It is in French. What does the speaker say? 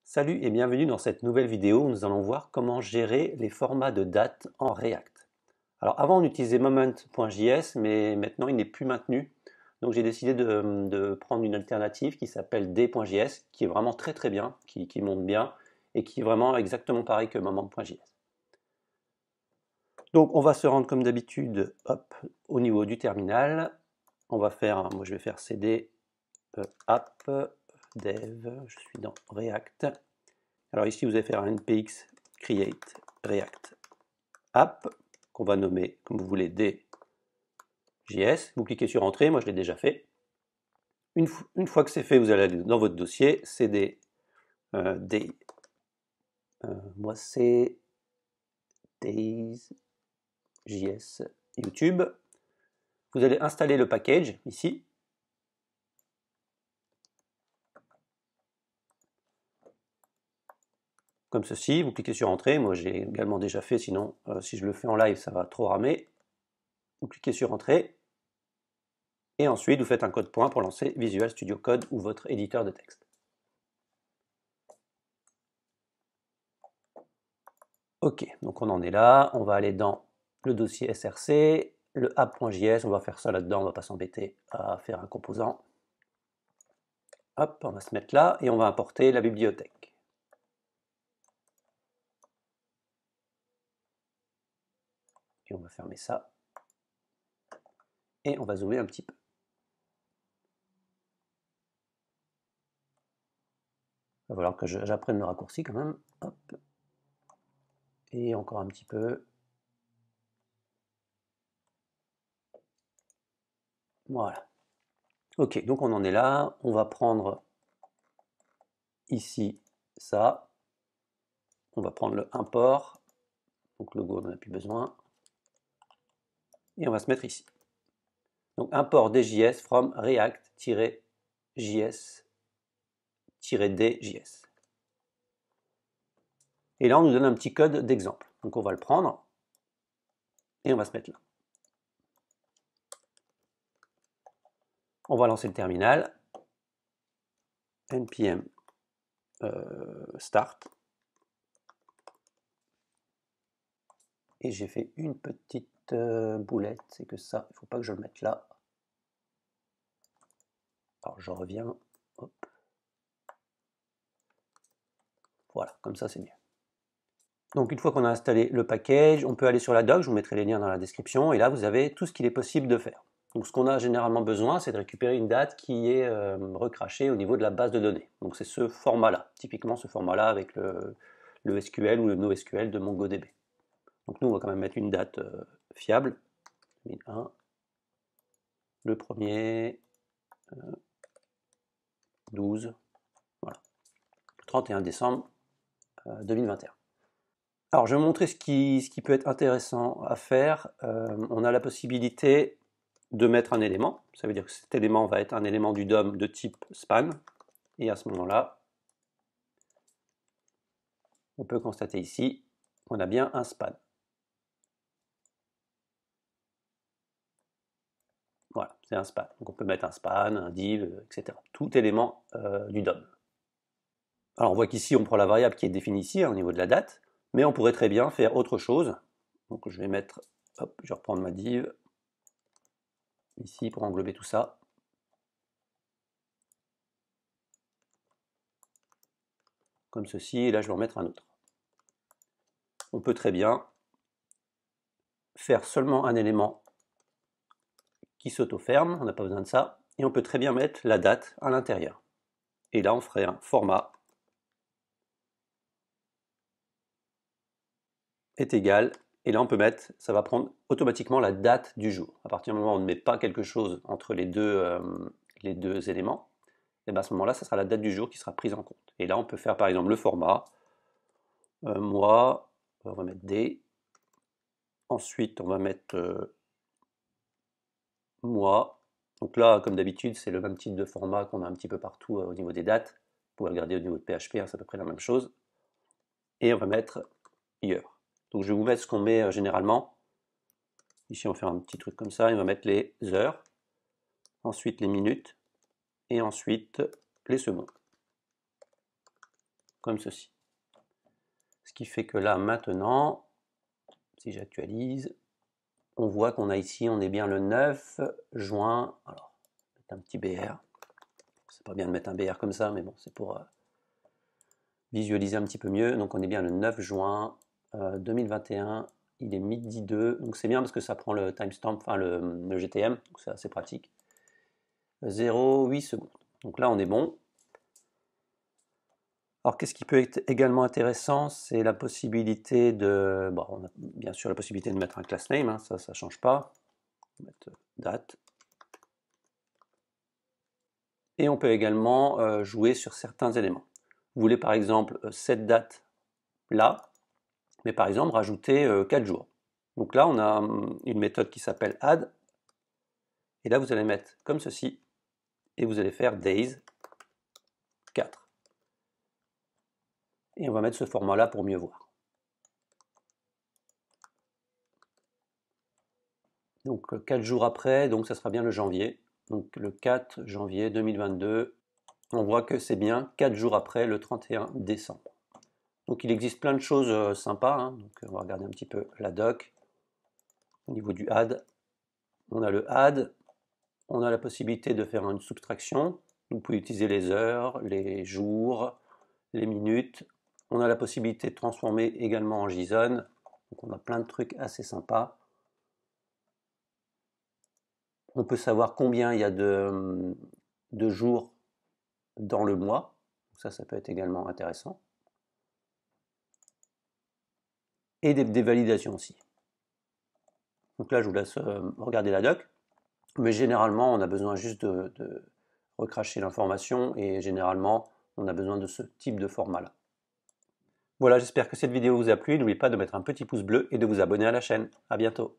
Salut et bienvenue dans cette nouvelle vidéo où nous allons voir comment gérer les formats de date en React. Alors avant on utilisait moment.js mais maintenant il n'est plus maintenu. Donc j'ai décidé de prendre une alternative qui s'appelle d.js qui est vraiment très bien, qui monte bien et qui est vraiment exactement pareil que moment.js. Donc on va se rendre comme d'habitude au niveau du terminal. On va faire, moi je vais faire cd app dev, je suis dans React. Alors ici, vous allez faire un npx create react app, qu'on va nommer comme vous voulez d.js. Vous cliquez sur entrée, moi je l'ai déjà fait. Une fois que c'est fait, vous allez aller dans votre dossier, cd moi c'est days.js YouTube. Vous allez installer le package ici. Comme ceci, vous cliquez sur entrée, moi j'ai également déjà fait, sinon si je le fais en live ça va trop ramer. Vous cliquez sur entrée, et ensuite vous faites un code point pour lancer Visual Studio Code ou votre éditeur de texte. Ok, donc on en est là, on va aller dans le dossier src, le app.js, on va faire ça là-dedans, on va pas s'embêter à faire un composant. Hop, on va se mettre là et on va importer la bibliothèque. Et on va fermer ça. Et on va zoomer un petit peu. Il va falloir que j'apprenne le raccourci quand même. Hop. Et encore un petit peu. Voilà. Ok, donc on en est là. On va prendre ici ça. On va prendre le import. Donc logo, on n'en a plus besoin. Et on va se mettre ici. Donc import DJS from React-JS-D.js. Et là, on nous donne un petit code d'exemple. Donc on va le prendre et on va se mettre là. On va lancer le terminal. npm start. Et j'ai fait une petite boulette, c'est que ça, il ne faut pas que je le mette là. Alors je reviens. Hop. Voilà, comme ça c'est mieux. Donc une fois qu'on a installé le package, on peut aller sur la doc, je vous mettrai les liens dans la description, et là vous avez tout ce qu'il est possible de faire. Donc ce qu'on a généralement besoin, c'est de récupérer une date qui est recrachée au niveau de la base de données. Donc c'est ce format-là, typiquement ce format-là avec le SQL ou le NoSQL de MongoDB. Donc nous on va quand même mettre une date fiable, 2001, le premier 12, voilà, 31 décembre 2021. Alors je vais vous montrer ce qui peut être intéressant à faire. On a la possibilité de mettre un élément, ça veut dire que cet élément va être un élément du DOM de type span, et à ce moment-là, on peut constater ici qu'on a bien un span. Voilà, c'est un span. Donc on peut mettre un span, un div, etc. Tout élément du DOM. Alors on voit qu'ici on prend la variable qui est définie ici au niveau de la date, mais on pourrait très bien faire autre chose. Donc je vais mettre, hop, je vais reprendre ma div ici pour englober tout ça. Comme ceci, et là je vais en mettre un autre. On peut très bien faire seulement un élément qui s'auto-ferme, on n'a pas besoin de ça, et on peut très bien mettre la date à l'intérieur. Et là on ferait un format est égal, et là on peut mettre, ça va prendre automatiquement la date du jour. À partir du moment où on ne met pas quelque chose entre les deux éléments, et bien à ce moment-là, ça sera la date du jour qui sera prise en compte. Et là on peut faire par exemple le format, mois, on va mettre D, ensuite on va mettre mois. Donc là, comme d'habitude, c'est le même type de format qu'on a un petit peu partout au niveau des dates. Vous pouvez regarder au niveau de PHP, hein, c'est à peu près la même chose. Et on va mettre year. Donc je vais vous mettre ce qu'on met généralement. Ici, on va faire un petit truc comme ça. On va mettre les heures, ensuite les minutes, et ensuite les secondes. comme ceci. Ce qui fait que là, maintenant, si j'actualise, on voit qu'on a ici, on est bien le 9 juin. Alors, mettre un petit BR. C'est pas bien de mettre un BR comme ça, mais bon, c'est pour visualiser un petit peu mieux. Donc, on est bien le 9 juin 2021. Il est midi 2. Donc, c'est bien parce que ça prend le timestamp, enfin le GTM. Donc, c'est assez pratique. 0,8 secondes. Donc là, on est bon. Alors, qu'est-ce qui peut être également intéressant? C'est la possibilité de... Bon, on a bien sûr la possibilité de mettre un class name, hein, ça ne change pas. On va mettre date. Et on peut également jouer sur certains éléments. Vous voulez par exemple cette date là, mais par exemple rajouter 4 jours. Donc là, on a une méthode qui s'appelle add. Et là, vous allez mettre comme ceci. Et vous allez faire days 4. Et on va mettre ce format-là pour mieux voir. Donc 4 jours après, donc ça sera bien le janvier. Donc le 4 janvier 2022, on voit que c'est bien 4 jours après le 31 décembre. Donc il existe plein de choses sympas. Hein. Donc on va regarder un petit peu la doc. Au niveau du add, on a le add, on a la possibilité de faire une soustraction. Vous pouvez utiliser les heures, les jours, les minutes. On a la possibilité de transformer également en JSON. Donc on a plein de trucs assez sympas. On peut savoir combien il y a de jours dans le mois. Ça peut être également intéressant. Et des validations aussi. Donc là, je vous laisse regarder la doc. Mais généralement, on a besoin juste de recracher l'information et généralement, on a besoin de ce type de format-là. Voilà, j'espère que cette vidéo vous a plu. N'oubliez pas de mettre un petit pouce bleu et de vous abonner à la chaîne. À bientôt.